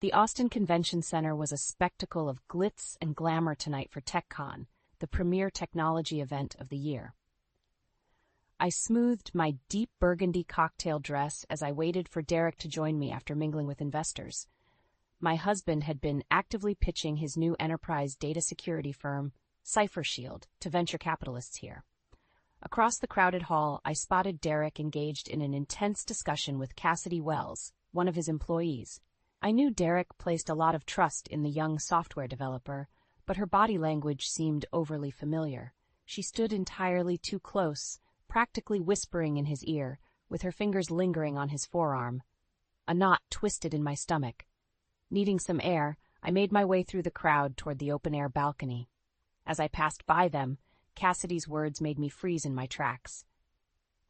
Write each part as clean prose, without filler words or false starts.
The Austin Convention Center was a spectacle of glitz and glamour tonight for TechCon, the premier technology event of the year. I smoothed my deep burgundy cocktail dress as I waited for Derek to join me after mingling with investors. My husband had been actively pitching his new enterprise data security firm, CipherShield, to venture capitalists here. Across the crowded hall, I spotted Derek engaged in an intense discussion with Cassidy Wells, one of his employees. I knew Derek placed a lot of trust in the young software developer, but her body language seemed overly familiar. She stood entirely too close, practically whispering in his ear, with her fingers lingering on his forearm. A knot twisted in my stomach. Needing some air, I made my way through the crowd toward the open-air balcony. As I passed by them, Cassidy's words made me freeze in my tracks.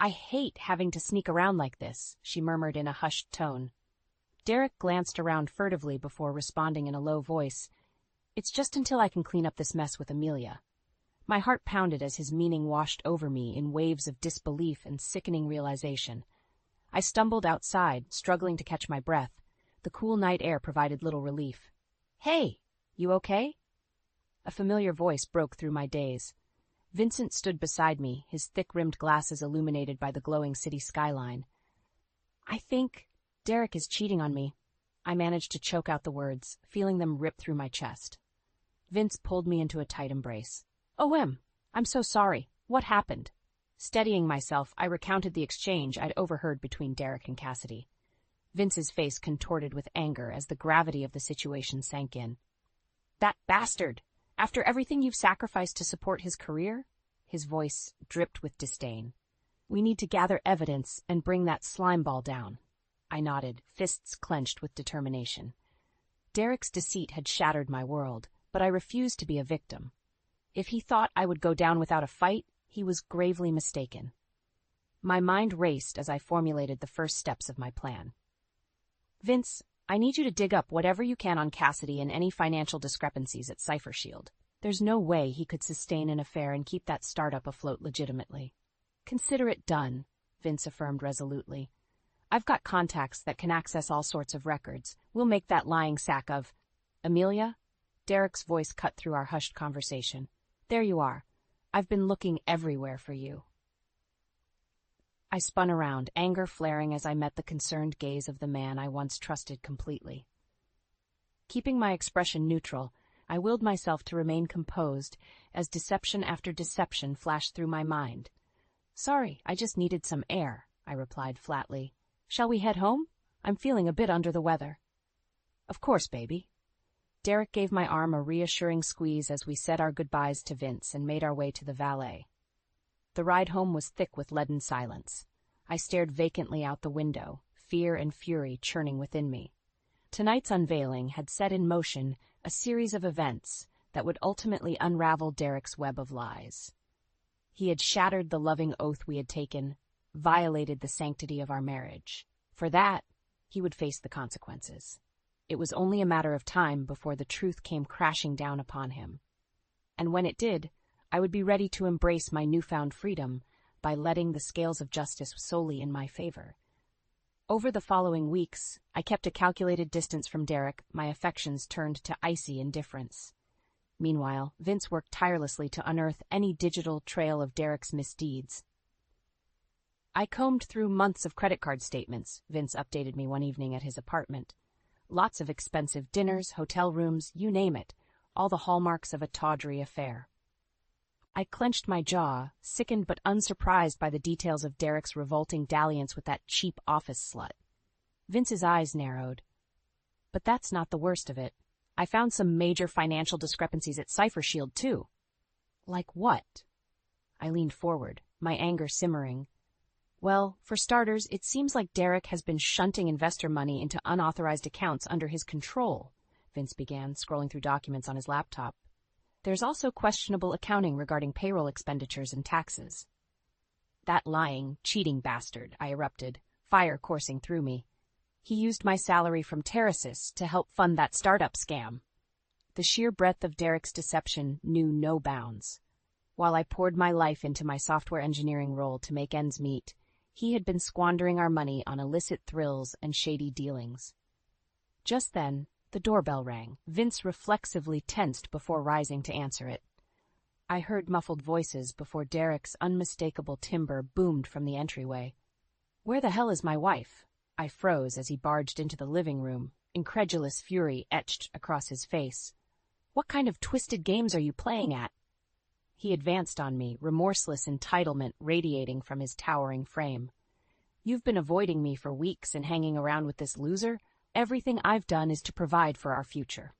"I hate having to sneak around like this," she murmured in a hushed tone. Derek glanced around furtively before responding in a low voice. "It's just until I can clean up this mess with Amelia." My heart pounded as his meaning washed over me in waves of disbelief and sickening realization. I stumbled outside, struggling to catch my breath. The cool night air provided little relief. "Hey, you okay?" A familiar voice broke through my daze. Vincent stood beside me, his thick-rimmed glasses illuminated by the glowing city skyline. "I think Derek is cheating on me." I managed to choke out the words, feeling them rip through my chest. Vince pulled me into a tight embrace. I'm so sorry. What happened?" Steadying myself, I recounted the exchange I'd overheard between Derek and Cassidy. Vince's face contorted with anger as the gravity of the situation sank in. "That bastard! After everything you've sacrificed to support his career?" His voice dripped with disdain. "We need to gather evidence and bring that slimeball down." I nodded, fists clenched with determination. Derek's deceit had shattered my world, but I refused to be a victim. If he thought I would go down without a fight, he was gravely mistaken. My mind raced as I formulated the first steps of my plan. "Vince, I need you to dig up whatever you can on Cassidy and any financial discrepancies at CipherShield. There's no way he could sustain an affair and keep that startup afloat legitimately." "Consider it done," Vince affirmed resolutely. "I've got contacts that can access all sorts of records. We'll make that lying sack of—" "Amelia?" Derek's voice cut through our hushed conversation. "There you are. I've been looking everywhere for you." I spun around, anger flaring as I met the concerned gaze of the man I once trusted completely. Keeping my expression neutral, I willed myself to remain composed as deception after deception flashed through my mind. "Sorry, I just needed some air," I replied flatly. "Shall we head home? I'm feeling a bit under the weather." "Of course, baby." Derek gave my arm a reassuring squeeze as we said our goodbyes to Vince and made our way to the valet. The ride home was thick with leaden silence. I stared vacantly out the window, fear and fury churning within me. Tonight's unveiling had set in motion a series of events that would ultimately unravel Derek's web of lies. He had shattered the loving oath we had taken, violated the sanctity of our marriage. For that, he would face the consequences. It was only a matter of time before the truth came crashing down upon him. And when it did, I would be ready to embrace my newfound freedom by letting the scales of justice solely in my favor. Over the following weeks, I kept a calculated distance from Derek, my affections turned to icy indifference. Meanwhile, Vince worked tirelessly to unearth any digital trail of Derek's misdeeds. "I combed through months of credit card statements," Vince updated me one evening at his apartment. "Lots of expensive dinners, hotel rooms, you name it, all the hallmarks of a tawdry affair." I clenched my jaw, sickened but unsurprised by the details of Derek's revolting dalliance with that cheap office slut. Vince's eyes narrowed. "But that's not the worst of it. I found some major financial discrepancies at CipherShield, too." "Like what?" I leaned forward, my anger simmering. "Well, for starters, it seems like Derek has been shunting investor money into unauthorized accounts under his control," Vince began, scrolling through documents on his laptop. "There's also questionable accounting regarding payroll expenditures and taxes." "That lying, cheating bastard," I erupted, fire coursing through me. "He used my salary from Terrasis to help fund that startup scam." The sheer breadth of Derek's deception knew no bounds. While I poured my life into my software engineering role to make ends meet, he had been squandering our money on illicit thrills and shady dealings. Just then, The doorbell rang. Vince reflexively tensed before rising to answer it. I heard muffled voices before Derek's unmistakable timbre boomed from the entryway. "Where the hell is my wife?" I froze as he barged into the living room, incredulous fury etched across his face. "What kind of twisted games are you playing at?" He advanced on me, remorseless entitlement radiating from his towering frame. "You've been avoiding me for weeks and hanging around with this loser. Everything I've done is to provide for our future."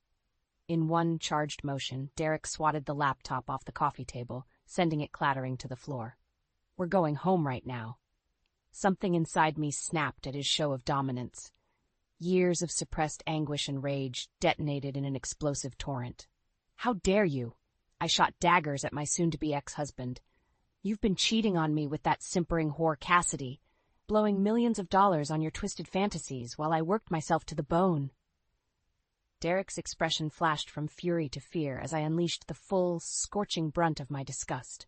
In one charged motion, Derek swatted the laptop off the coffee table, sending it clattering to the floor. "We're going home right now." Something inside me snapped at his show of dominance. Years of suppressed anguish and rage detonated in an explosive torrent. "How dare you!" I shot daggers at my soon-to-be ex-husband. "You've been cheating on me with that simpering whore Cassidy, blowing millions of dollars on your twisted fantasies while I worked myself to the bone." Derek's expression flashed from fury to fear as I unleashed the full, scorching brunt of my disgust.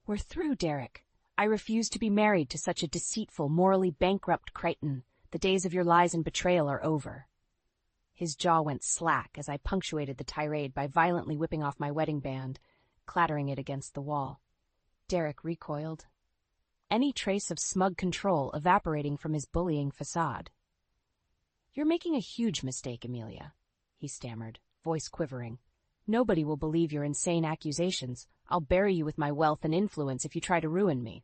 "We're through, Derek. I refuse to be married to such a deceitful, morally bankrupt Crichton. The days of your lies and betrayal are over." His jaw went slack as I punctuated the tirade by violently whipping off my wedding band, clattering it against the wall. Derek recoiled, any trace of smug control evaporating from his bullying facade. "You're making a huge mistake, Amelia," he stammered, voice quivering. "Nobody will believe your insane accusations. I'll bury you with my wealth and influence if you try to ruin me."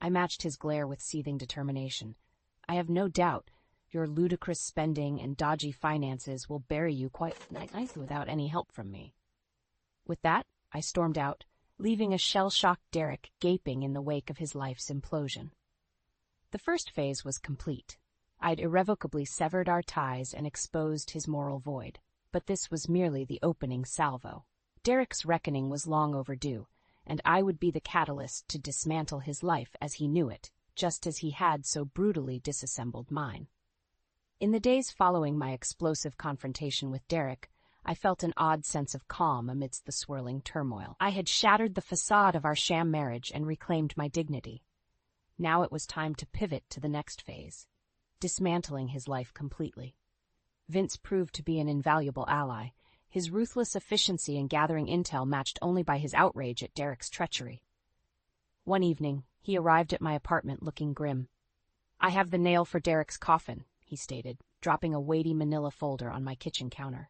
I matched his glare with seething determination. "I have no doubt your ludicrous spending and dodgy finances will bury you quite nicely without any help from me." With that, I stormed out, leaving a shell-shocked Derek gaping in the wake of his life's implosion. The first phase was complete. I'd irrevocably severed our ties and exposed his moral void. But this was merely the opening salvo. Derek's reckoning was long overdue, and I would be the catalyst to dismantle his life as he knew it, just as he had so brutally disassembled mine. In the days following my explosive confrontation with Derek, I felt an odd sense of calm amidst the swirling turmoil. I had shattered the facade of our sham marriage and reclaimed my dignity. Now it was time to pivot to the next phase, dismantling his life completely. Vince proved to be an invaluable ally, his ruthless efficiency in gathering intel matched only by his outrage at Derek's treachery. One evening, he arrived at my apartment looking grim. "I have the nail for Derek's coffin," he stated, dropping a weighty manila folder on my kitchen counter.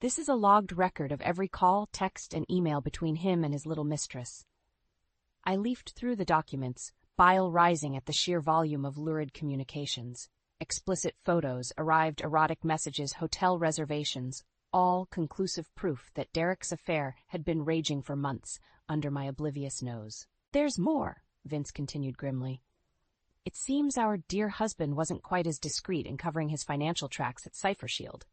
"This is a logged record of every call, text, and email between him and his little mistress." I leafed through the documents, bile rising at the sheer volume of lurid communications. Explicit photos, arrived erotic messages, hotel reservations, all conclusive proof that Derek's affair had been raging for months under my oblivious nose. "There's more," Vince continued grimly. "It seems our dear husband wasn't quite as discreet in covering his financial tracks at Cipher Shield.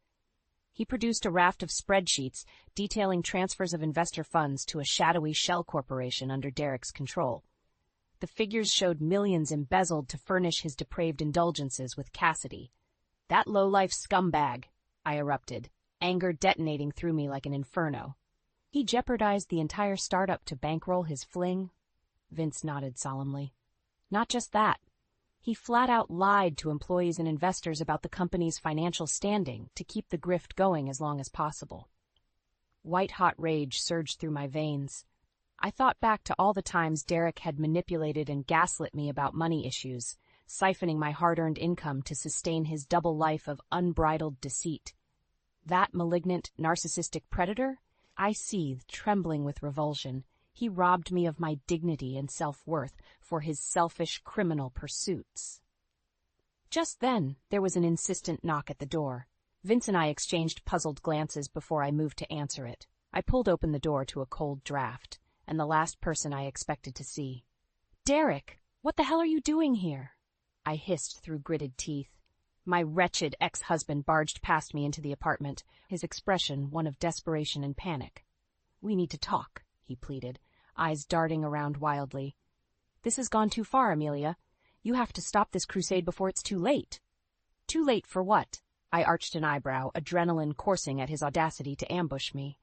He produced a raft of spreadsheets detailing transfers of investor funds to a shadowy shell corporation under Derek's control. The figures showed millions embezzled to furnish his depraved indulgences with Cassidy. "That low-life scumbag," I erupted, anger detonating through me like an inferno. "He jeopardized the entire startup to bankroll his fling?" Vince nodded solemnly. "Not just that. He flat-out lied to employees and investors about the company's financial standing to keep the grift going as long as possible." White-hot rage surged through my veins. I thought back to all the times Derek had manipulated and gaslit me about money issues, siphoning my hard-earned income to sustain his double life of unbridled deceit. That malignant, narcissistic predator? I seethed, trembling with revulsion. He robbed me of my dignity and self-worth for his selfish, criminal pursuits. Just then, there was an insistent knock at the door. Vince and I exchanged puzzled glances before I moved to answer it. I pulled open the door to a cold draft, and the last person I expected to see. "Derek, what the hell are you doing here?" I hissed through gritted teeth. My wretched ex-husband barged past me into the apartment, his expression one of desperation and panic. "We need to talk," he pleaded, eyes darting around wildly. "This has gone too far, Amelia. You have to stop this crusade before it's too late." "Too late for what?" I arched an eyebrow, adrenaline coursing at his audacity to ambush me.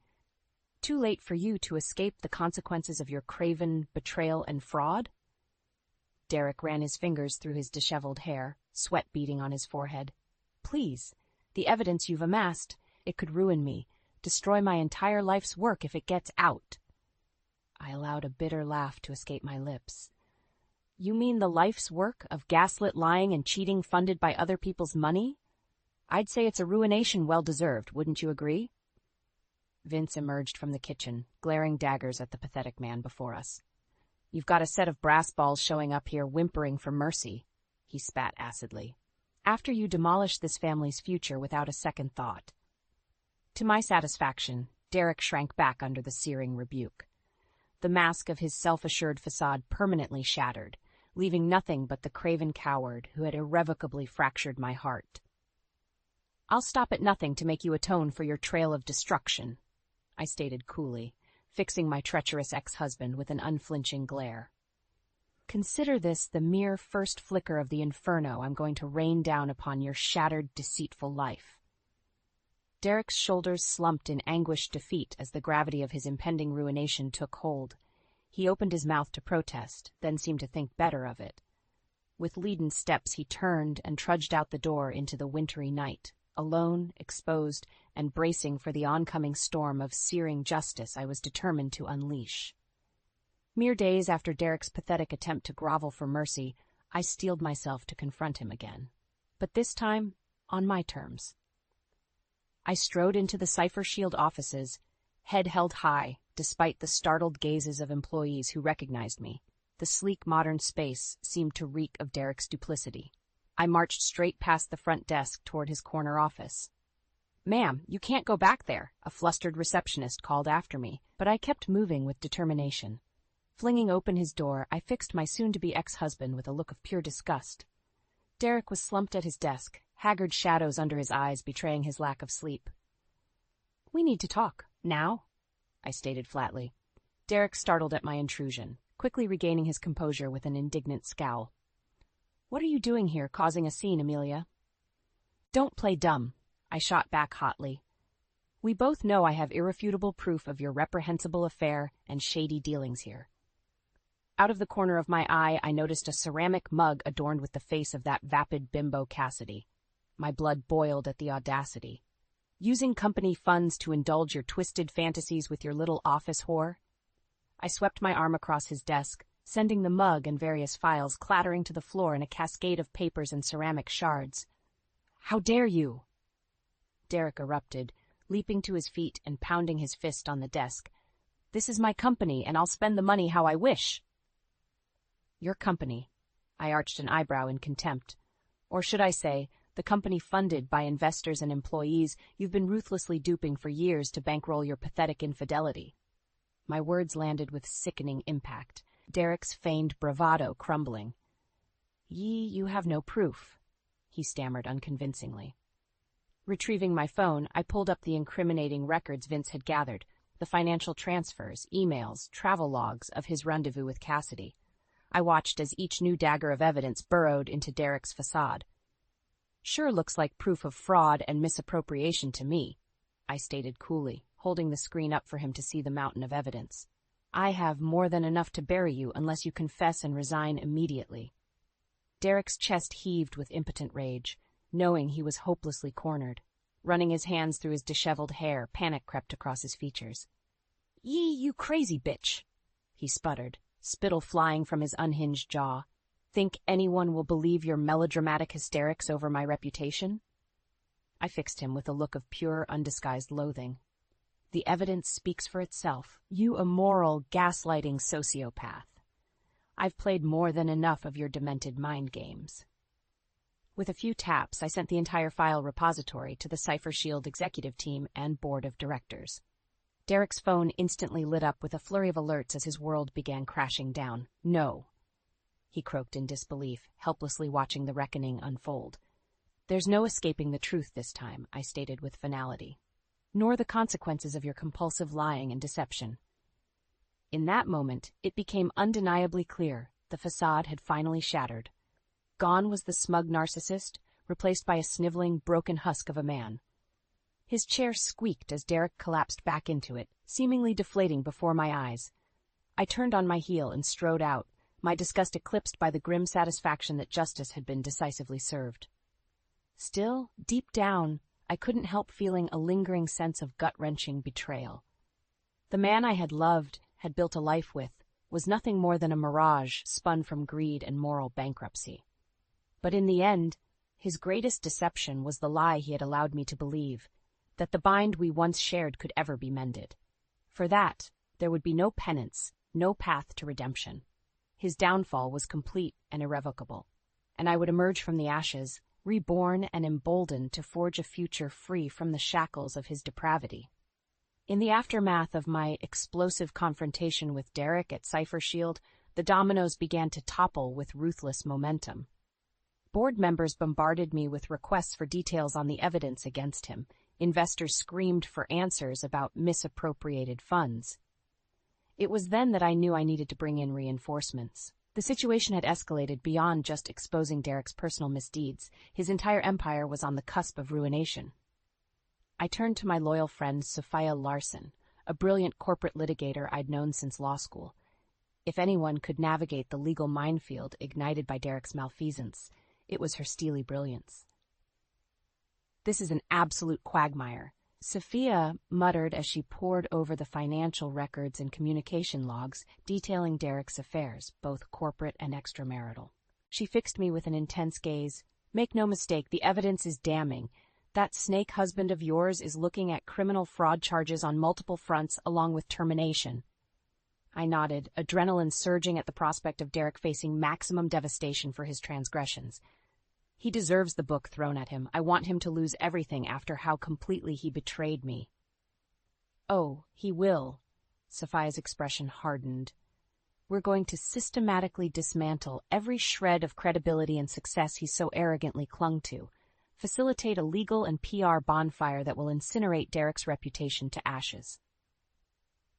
"Too late for you to escape the consequences of your craven betrayal and fraud?" Derek ran his fingers through his disheveled hair, sweat beading on his forehead. "Please, The evidence you've amassed, it could ruin me, destroy my entire life's work if it gets out." I allowed a bitter laugh to escape my lips. "You mean the life's work of gaslit lying and cheating funded by other people's money? I'd say it's a ruination well-deserved, wouldn't you agree?" Vince emerged from the kitchen, glaring daggers at the pathetic man before us. "You've got a set of brass balls showing up here whimpering for mercy," he spat acidly, "after you demolished this family's future without a second thought." To my satisfaction, Derek shrank back under the searing rebuke. The mask of his self-assured facade permanently shattered, leaving nothing but the craven coward who had irrevocably fractured my heart. "I'll stop at nothing to make you atone for your trail of destruction," I stated coolly, fixing my treacherous ex-husband with an unflinching glare. "Consider this the mere first flicker of the inferno I'm going to rain down upon your shattered, deceitful life." Derek's shoulders slumped in anguished defeat as the gravity of his impending ruination took hold. He opened his mouth to protest, then seemed to think better of it. With leaden steps he turned and trudged out the door into the wintry night, alone, exposed, and bracing for the oncoming storm of searing justice I was determined to unleash. Mere days after Derek's pathetic attempt to grovel for mercy, I steeled myself to confront him again. But this time, on my terms. I strode into the Cipher Shield offices, head held high, despite the startled gazes of employees who recognized me. The sleek modern space seemed to reek of Derek's duplicity. I marched straight past the front desk toward his corner office. "Ma'am, you can't go back there," a flustered receptionist called after me, but I kept moving with determination. Flinging open his door, I fixed my soon-to-be ex-husband with a look of pure disgust. Derek was slumped at his desk, haggard shadows under his eyes betraying his lack of sleep. "We need to talk. Now?" I stated flatly. Derek startled at my intrusion, quickly regaining his composure with an indignant scowl. "What are you doing here, causing a scene, Amelia?" "Don't play dumb," I shot back hotly. "We both know I have irrefutable proof of your reprehensible affair and shady dealings here." Out of the corner of my eye, I noticed a ceramic mug adorned with the face of that vapid bimbo Cassidy. My blood boiled at the audacity. "Using company funds to indulge your twisted fantasies with your little office whore?" I swept my arm across his desk, sending the mug and various files clattering to the floor in a cascade of papers and ceramic shards. "How dare you!" Derek erupted, leaping to his feet and pounding his fist on the desk. "This is my company, and I'll spend the money how I wish." "Your company," I arched an eyebrow in contempt. "Or should I say, the company funded by investors and employees you've been ruthlessly duping for years to bankroll your pathetic infidelity." My words landed with sickening impact, Derek's feigned bravado crumbling. You have no proof," he stammered unconvincingly. Retrieving my phone, I pulled up the incriminating records Vince had gathered, the financial transfers, emails, travel logs of his rendezvous with Cassidy. I watched as each new dagger of evidence burrowed into Derek's facade. "Sure looks like proof of fraud and misappropriation to me," I stated coolly, holding the screen up for him to see the mountain of evidence. "I have more than enough to bury you unless you confess and resign immediately." Derek's chest heaved with impotent rage, knowing he was hopelessly cornered. Running his hands through his disheveled hair, panic crept across his features. You crazy bitch," he sputtered, spittle flying from his unhinged jaw. "Think anyone will believe your melodramatic hysterics over my reputation?" I fixed him with a look of pure, undisguised loathing. "The evidence speaks for itself, you immoral, gaslighting sociopath. I've played more than enough of your demented mind games." With a few taps, I sent the entire file repository to the Cipher Shield executive team and board of directors. Derek's phone instantly lit up with a flurry of alerts as his world began crashing down. "No," he croaked in disbelief, helplessly watching the reckoning unfold. "There's no escaping the truth this time," I stated with finality, "nor the consequences of your compulsive lying and deception." In that moment, it became undeniably clear the facade had finally shattered. Gone was the smug narcissist, replaced by a sniveling, broken husk of a man. His chair squeaked as Derek collapsed back into it, seemingly deflating before my eyes. I turned on my heel and strode out, my disgust eclipsed by the grim satisfaction that justice had been decisively served. Still, deep down, I couldn't help feeling a lingering sense of gut-wrenching betrayal. The man I had loved, had built a life with, was nothing more than a mirage spun from greed and moral bankruptcy. But in the end, his greatest deception was the lie he had allowed me to believe, that the bind we once shared could ever be mended. For that, there would be no penance, no path to redemption. His downfall was complete and irrevocable, and I would emerge from the ashes, reborn and emboldened to forge a future free from the shackles of his depravity. In the aftermath of my explosive confrontation with Derek at Cypher Shield, the dominoes began to topple with ruthless momentum. Board members bombarded me with requests for details on the evidence against him. Investors screamed for answers about misappropriated funds. It was then that I knew I needed to bring in reinforcements. The situation had escalated beyond just exposing Derek's personal misdeeds. His entire empire was on the cusp of ruination. I turned to my loyal friend Sophia Larson, a brilliant corporate litigator I'd known since law school. If anyone could navigate the legal minefield ignited by Derek's malfeasance, it was her steely brilliance. "This is an absolute quagmire," Sophia muttered as she pored over the financial records and communication logs detailing Derek's affairs, both corporate and extramarital. She fixed me with an intense gaze. "Make no mistake, the evidence is damning. That snake husband of yours is looking at criminal fraud charges on multiple fronts along with termination." I nodded, adrenaline surging at the prospect of Derek facing maximum devastation for his transgressions. He deserves the book thrown at him. I want him to lose everything after how completely he betrayed me. "Oh, he will." Sophia's expression hardened. "We're going to systematically dismantle every shred of credibility and success he so arrogantly clung to. Facilitate a legal and PR bonfire that will incinerate Derek's reputation to ashes."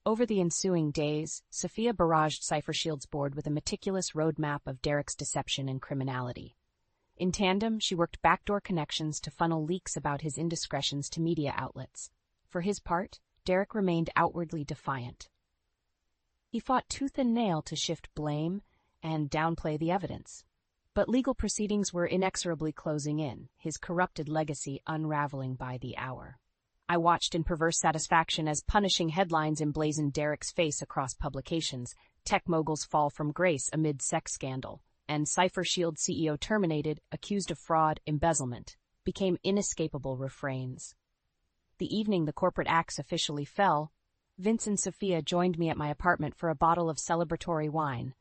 Over the ensuing days, Sophia barraged Cypher Shield's board with a meticulous roadmap of Derek's deception and criminality. In tandem, she worked backdoor connections to funnel leaks about his indiscretions to media outlets. For his part, Derek remained outwardly defiant. He fought tooth and nail to shift blame and downplay the evidence. But legal proceedings were inexorably closing in, his corrupted legacy unraveling by the hour. I watched in perverse satisfaction as punishing headlines emblazoned Derek's face across publications, tech moguls fall from grace amid sex scandal, and Cypher Shield CEO terminated, accused of fraud, embezzlement, became inescapable refrains. The evening the corporate axe officially fell, Vince and Sophia joined me at my apartment for a bottle of celebratory wine.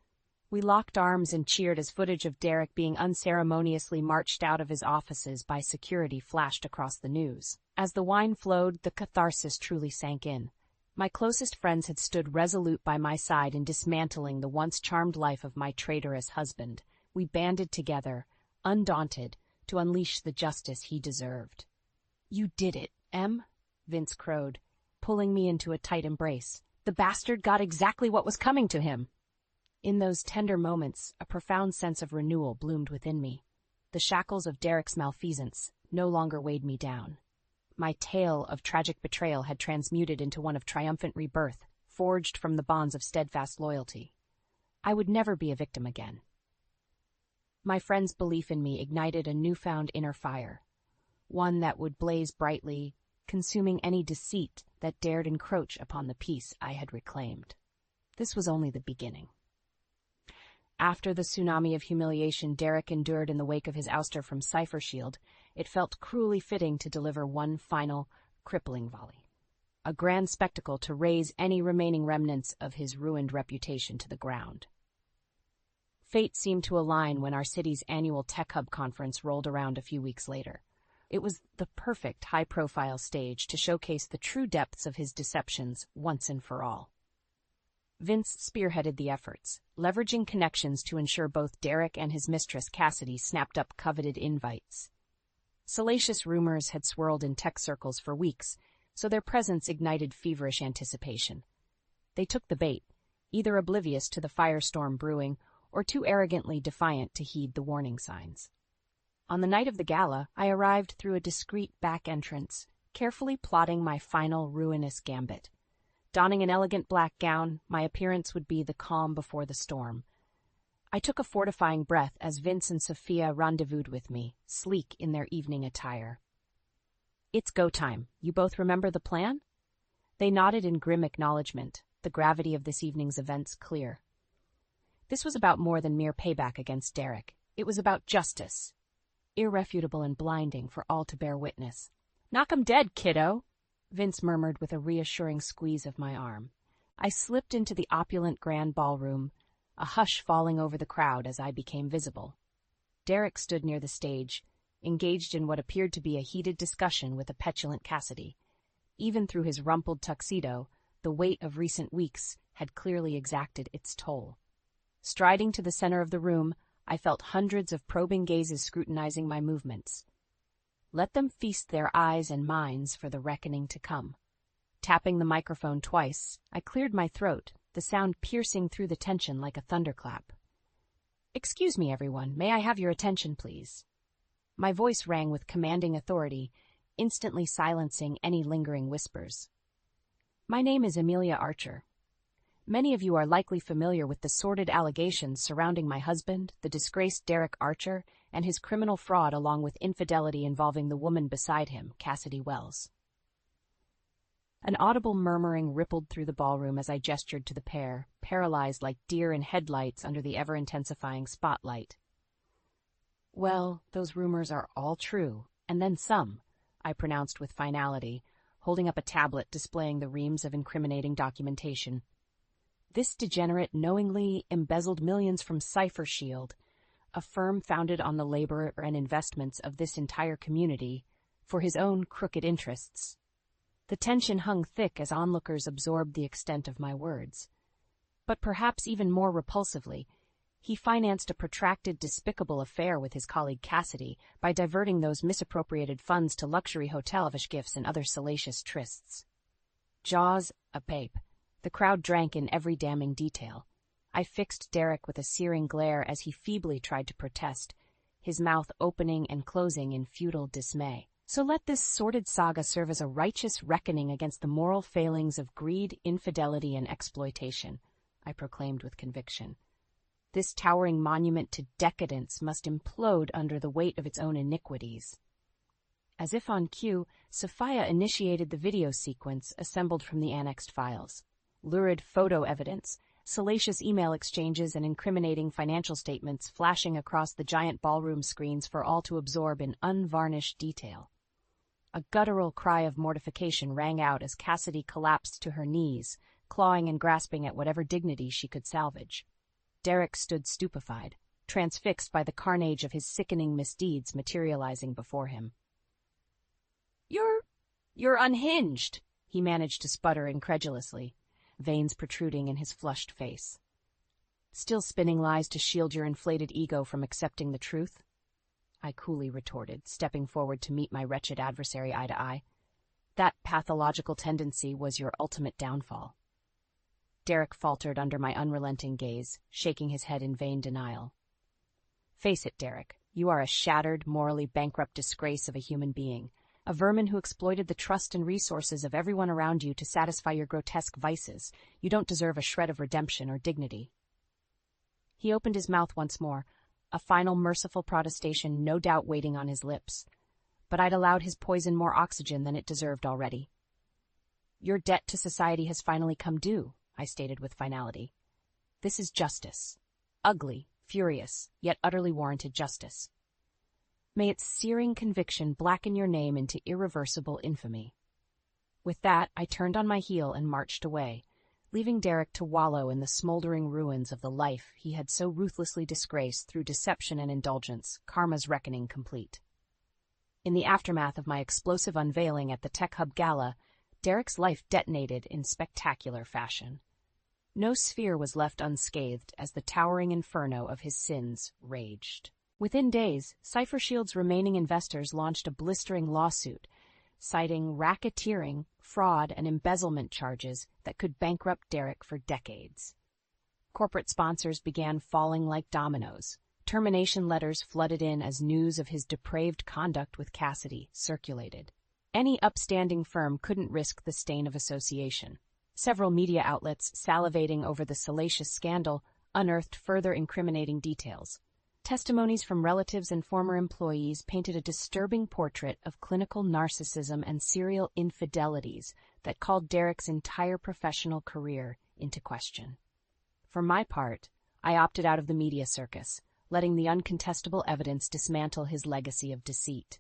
We locked arms and cheered as footage of Derek being unceremoniously marched out of his offices by security flashed across the news. As the wine flowed, the catharsis truly sank in. My closest friends had stood resolute by my side in dismantling the once charmed life of my traitorous husband. We banded together, undaunted, to unleash the justice he deserved. "You did it, Em," Vince crowed, pulling me into a tight embrace. "The bastard got exactly what was coming to him." In those tender moments, a profound sense of renewal bloomed within me. The shackles of Derek's malfeasance no longer weighed me down. My tale of tragic betrayal had transmuted into one of triumphant rebirth, forged from the bonds of steadfast loyalty. I would never be a victim again. My friend's belief in me ignited a newfound inner fire, one that would blaze brightly, consuming any deceit that dared encroach upon the peace I had reclaimed. This was only the beginning. After the tsunami of humiliation Derek endured in the wake of his ouster from Cypher Shield, it felt cruelly fitting to deliver one final, crippling volley. A grand spectacle to raze any remaining remnants of his ruined reputation to the ground. Fate seemed to align when our city's annual Tech Hub conference rolled around a few weeks later. It was the perfect high-profile stage to showcase the true depths of his deceptions once and for all. Vince spearheaded the efforts, leveraging connections to ensure both Derek and his mistress Cassidy snapped up coveted invites. Salacious rumors had swirled in tech circles for weeks, so their presence ignited feverish anticipation. They took the bait, either oblivious to the firestorm brewing or too arrogantly defiant to heed the warning signs. On the night of the gala, I arrived through a discreet back entrance, carefully plotting my final ruinous gambit. Donning an elegant black gown, my appearance would be the calm before the storm. I took a fortifying breath as Vince and Sophia rendezvoused with me, sleek in their evening attire. It's go time. You both remember the plan? They nodded in grim acknowledgement, the gravity of this evening's events clear. This was about more than mere payback against Derek. It was about justice. Irrefutable and blinding for all to bear witness. "Knock 'em dead, kiddo," Vince murmured with a reassuring squeeze of my arm. I slipped into the opulent grand ballroom, a hush falling over the crowd as I became visible. Derek stood near the stage, engaged in what appeared to be a heated discussion with a petulant Cassidy. Even through his rumpled tuxedo, the weight of recent weeks had clearly exacted its toll. Striding to the center of the room, I felt hundreds of probing gazes scrutinizing my movements. Let them feast their eyes and minds for the reckoning to come. Tapping the microphone twice, I cleared my throat, the sound piercing through the tension like a thunderclap. "Excuse me, everyone. May I have your attention, please?" My voice rang with commanding authority, instantly silencing any lingering whispers. "My name is Amelia Archer. Many of you are likely familiar with the sordid allegations surrounding my husband, the disgraced Derek Archer, and his criminal fraud along with infidelity involving the woman beside him, Cassidy Wells." An audible murmuring rippled through the ballroom as I gestured to the pair, paralyzed like deer in headlights under the ever-intensifying spotlight. "Well, those rumors are all true, and then some," I pronounced with finality, holding up a tablet displaying the reams of incriminating documentation. "This degenerate knowingly embezzled millions from Cipher Shield, a firm founded on the labor and investments of this entire community, for his own crooked interests." The tension hung thick as onlookers absorbed the extent of my words. But perhaps even more repulsively, he financed a protracted, despicable affair with his colleague Cassidy by diverting those misappropriated funds to luxury hotel gifts and other salacious trysts. Jaws agape. The crowd drank in every damning detail. I fixed Derek with a searing glare as he feebly tried to protest, his mouth opening and closing in futile dismay. "So let this sordid saga serve as a righteous reckoning against the moral failings of greed, infidelity, and exploitation," I proclaimed with conviction. "This towering monument to decadence must implode under the weight of its own iniquities." As if on cue, Sophia initiated the video sequence assembled from the annexed files. Lurid photo evidence, salacious email exchanges, and incriminating financial statements flashing across the giant ballroom screens for all to absorb in unvarnished detail. A guttural cry of mortification rang out as Cassidy collapsed to her knees, clawing and grasping at whatever dignity she could salvage. Derek stood stupefied, transfixed by the carnage of his sickening misdeeds materializing before him. You're unhinged," he managed to sputter incredulously, veins protruding in his flushed face. "Still spinning lies to shield your inflated ego from accepting the truth?" I coolly retorted, stepping forward to meet my wretched adversary eye to eye. "That pathological tendency was your ultimate downfall." Derek faltered under my unrelenting gaze, shaking his head in vain denial. "Face it, Derek, you are a shattered, morally bankrupt disgrace of a human being, a vermin who exploited the trust and resources of everyone around you to satisfy your grotesque vices. You don't deserve a shred of redemption or dignity." He opened his mouth once more, a final merciful protestation no doubt waiting on his lips, but I'd allowed his poison more oxygen than it deserved already. "Your debt to society has finally come due," I stated with finality. "This is justice. Ugly, furious, yet utterly warranted justice. May its searing conviction blacken your name into irreversible infamy." With that, I turned on my heel and marched away, leaving Derek to wallow in the smoldering ruins of the life he had so ruthlessly disgraced through deception and indulgence, karma's reckoning complete. In the aftermath of my explosive unveiling at the Tech Hub Gala, Derek's life detonated in spectacular fashion. No sphere was left unscathed as the towering inferno of his sins raged. Within days, Cipher Shield's remaining investors launched a blistering lawsuit, citing racketeering, fraud, and embezzlement charges that could bankrupt Derek for decades. Corporate sponsors began falling like dominoes. Termination letters flooded in as news of his depraved conduct with Cassidy circulated. Any upstanding firm couldn't risk the stain of association. Several media outlets, salivating over the salacious scandal, unearthed further incriminating details. Testimonies from relatives and former employees painted a disturbing portrait of clinical narcissism and serial infidelities that called Derek's entire professional career into question. For my part, I opted out of the media circus, letting the uncontestable evidence dismantle his legacy of deceit.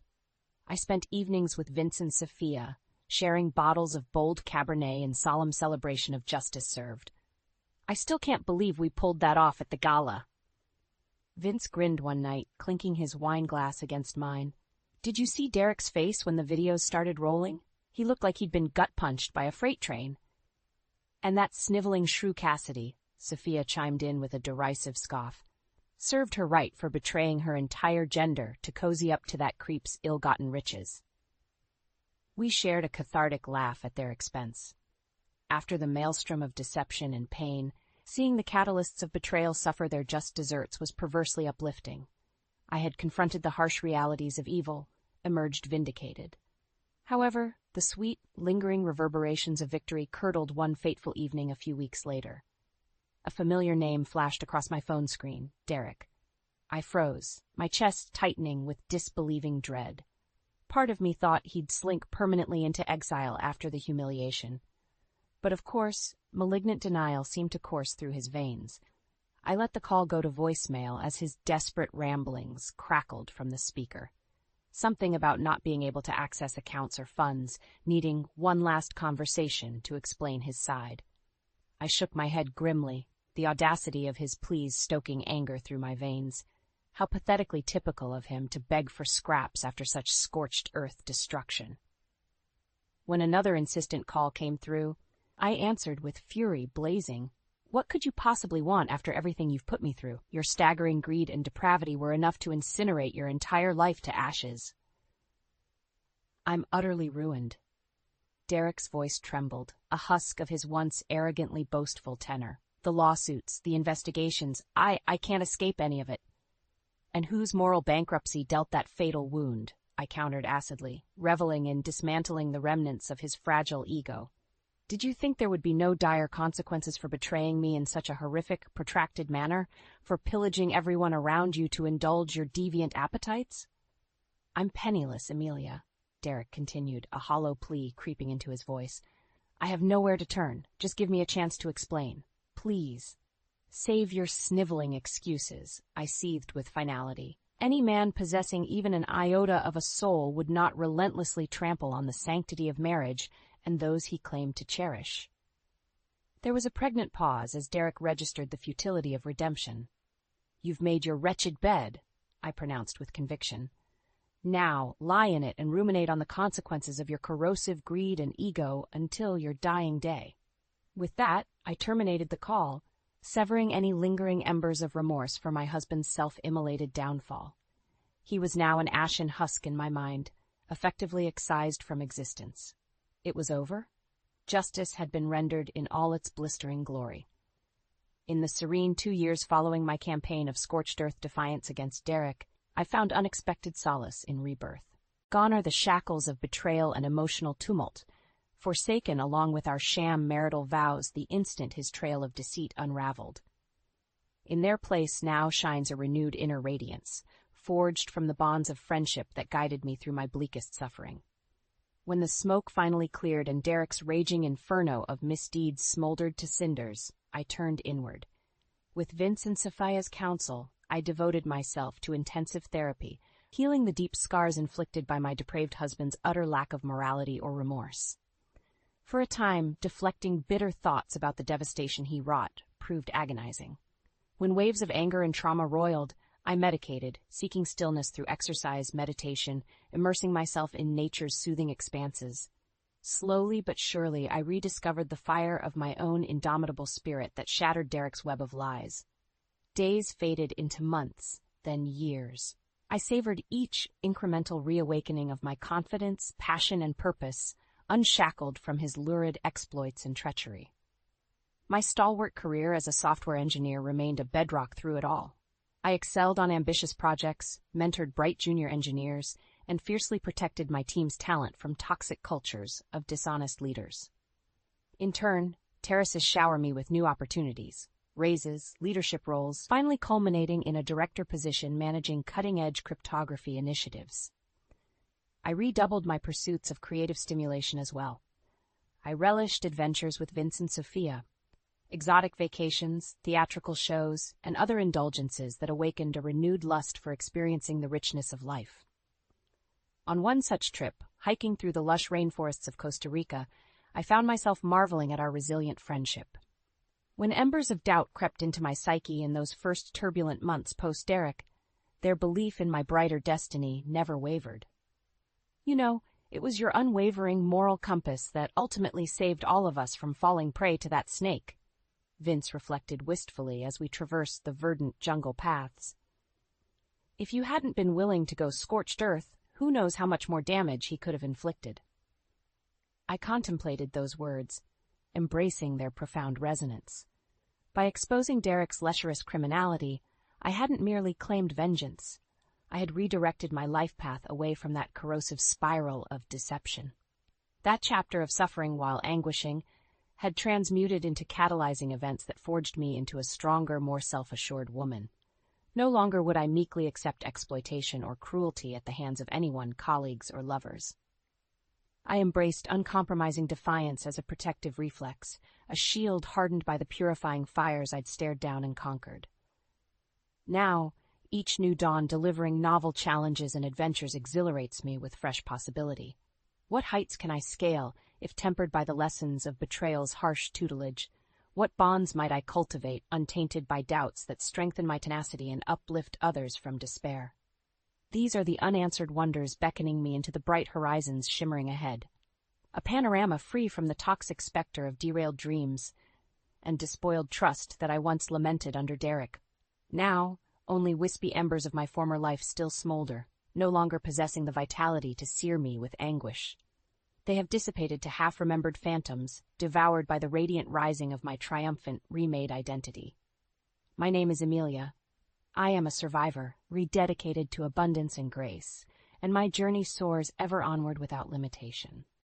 I spent evenings with Vince and Sophia, sharing bottles of bold Cabernet in solemn celebration of justice served. I still can't believe we pulled that off at the gala. Vince grinned one night, clinking his wine glass against mine. Did you see Derek's face when the videos started rolling? He looked like he'd been gut-punched by a freight train. And that sniveling shrew Cassidy, Sophia chimed in with a derisive scoff, served her right for betraying her entire gender to cozy up to that creep's ill-gotten riches. We shared a cathartic laugh at their expense. After the maelstrom of deception and pain, seeing the catalysts of betrayal suffer their just deserts was perversely uplifting. I had confronted the harsh realities of evil, emerged vindicated. However, the sweet, lingering reverberations of victory curdled one fateful evening a few weeks later. A familiar name flashed across my phone screen, Derek. I froze, my chest tightening with disbelieving dread. Part of me thought he'd slink permanently into exile after the humiliation. But of course, malignant denial seemed to course through his veins. I let the call go to voicemail as his desperate ramblings crackled from the speaker. Something about not being able to access accounts or funds, needing one last conversation to explain his side. I shook my head grimly, the audacity of his pleas stoking anger through my veins. How pathetically typical of him to beg for scraps after such scorched earth destruction. When another insistent call came through, I answered with fury blazing. What could you possibly want after everything you've put me through? Your staggering greed and depravity were enough to incinerate your entire life to ashes. I'm utterly ruined. Derek's voice trembled, a husk of his once arrogantly boastful tenor. The lawsuits, the investigations, I can't escape any of it. And whose moral bankruptcy dealt that fatal wound? I countered acidly, reveling in dismantling the remnants of his fragile ego. Did you think there would be no dire consequences for betraying me in such a horrific, protracted manner, for pillaging everyone around you to indulge your deviant appetites? I'm penniless, Amelia, Derek continued, a hollow plea creeping into his voice. I have nowhere to turn. Just give me a chance to explain. Please. Save your sniveling excuses, I seethed with finality. Any man possessing even an iota of a soul would not relentlessly trample on the sanctity of marriage and those he claimed to cherish. There was a pregnant pause as Derek registered the futility of redemption. You've made your wretched bed, I pronounced with conviction. Now lie in it and ruminate on the consequences of your corrosive greed and ego until your dying day. With that, I terminated the call, severing any lingering embers of remorse for my husband's self-immolated downfall. He was now an ashen husk in my mind, effectively excised from existence. It was over. Justice had been rendered in all its blistering glory. In the serene 2 years following my campaign of scorched earth defiance against Derek, I found unexpected solace in rebirth. Gone are the shackles of betrayal and emotional tumult, forsaken along with our sham marital vows the instant his trail of deceit unraveled. In their place now shines a renewed inner radiance, forged from the bonds of friendship that guided me through my bleakest suffering. When the smoke finally cleared and Derek's raging inferno of misdeeds smoldered to cinders, I turned inward. With Vince and Sophia's counsel, I devoted myself to intensive therapy, healing the deep scars inflicted by my depraved husband's utter lack of morality or remorse. For a time, deflecting bitter thoughts about the devastation he wrought proved agonizing. When waves of anger and trauma roiled, I medicated, seeking stillness through exercise, meditation, immersing myself in nature's soothing expanses. Slowly but surely, I rediscovered the fire of my own indomitable spirit that shattered Derek's web of lies. Days faded into months, then years. I savored each incremental reawakening of my confidence, passion, and purpose, unshackled from his lurid exploits and treachery. My stalwart career as a software engineer remained a bedrock through it all. I excelled on ambitious projects, mentored bright junior engineers, and fiercely protected my team's talent from toxic cultures of dishonest leaders. In turn, terraces shower me with new opportunities, raises, leadership roles, finally culminating in a director position managing cutting-edge cryptography initiatives. I redoubled my pursuits of creative stimulation as well. I relished adventures with Vince and Sophia, exotic vacations, theatrical shows, and other indulgences that awakened a renewed lust for experiencing the richness of life. On one such trip, hiking through the lush rainforests of Costa Rica, I found myself marveling at our resilient friendship. When embers of doubt crept into my psyche in those first turbulent months post-Derek, their belief in my brighter destiny never wavered. You know, it was your unwavering moral compass that ultimately saved all of us from falling prey to that snake, Vince reflected wistfully as we traversed the verdant jungle paths. If you hadn't been willing to go scorched earth, who knows how much more damage he could have inflicted. I contemplated those words, embracing their profound resonance. By exposing Derek's lecherous criminality, I hadn't merely claimed vengeance. I had redirected my life path away from that corrosive spiral of deception. That chapter of suffering while anguishing had transmuted into catalyzing events that forged me into a stronger, more self-assured woman. No longer would I meekly accept exploitation or cruelty at the hands of anyone, colleagues or lovers. I embraced uncompromising defiance as a protective reflex, a shield hardened by the purifying fires I'd stared down and conquered. Now, each new dawn delivering novel challenges and adventures exhilarates me with fresh possibility. What heights can I scale if tempered by the lessons of betrayal's harsh tutelage? What bonds might I cultivate, untainted by doubts that strengthen my tenacity and uplift others from despair? These are the unanswered wonders beckoning me into the bright horizons shimmering ahead. A panorama free from the toxic specter of derailed dreams and despoiled trust that I once lamented under Derek. Now, only wispy embers of my former life still smolder, no longer possessing the vitality to sear me with anguish. They have dissipated to half-remembered phantoms, devoured by the radiant rising of my triumphant, remade identity. My name is Amelia. I am a survivor, rededicated to abundance and grace, and my journey soars ever onward without limitation.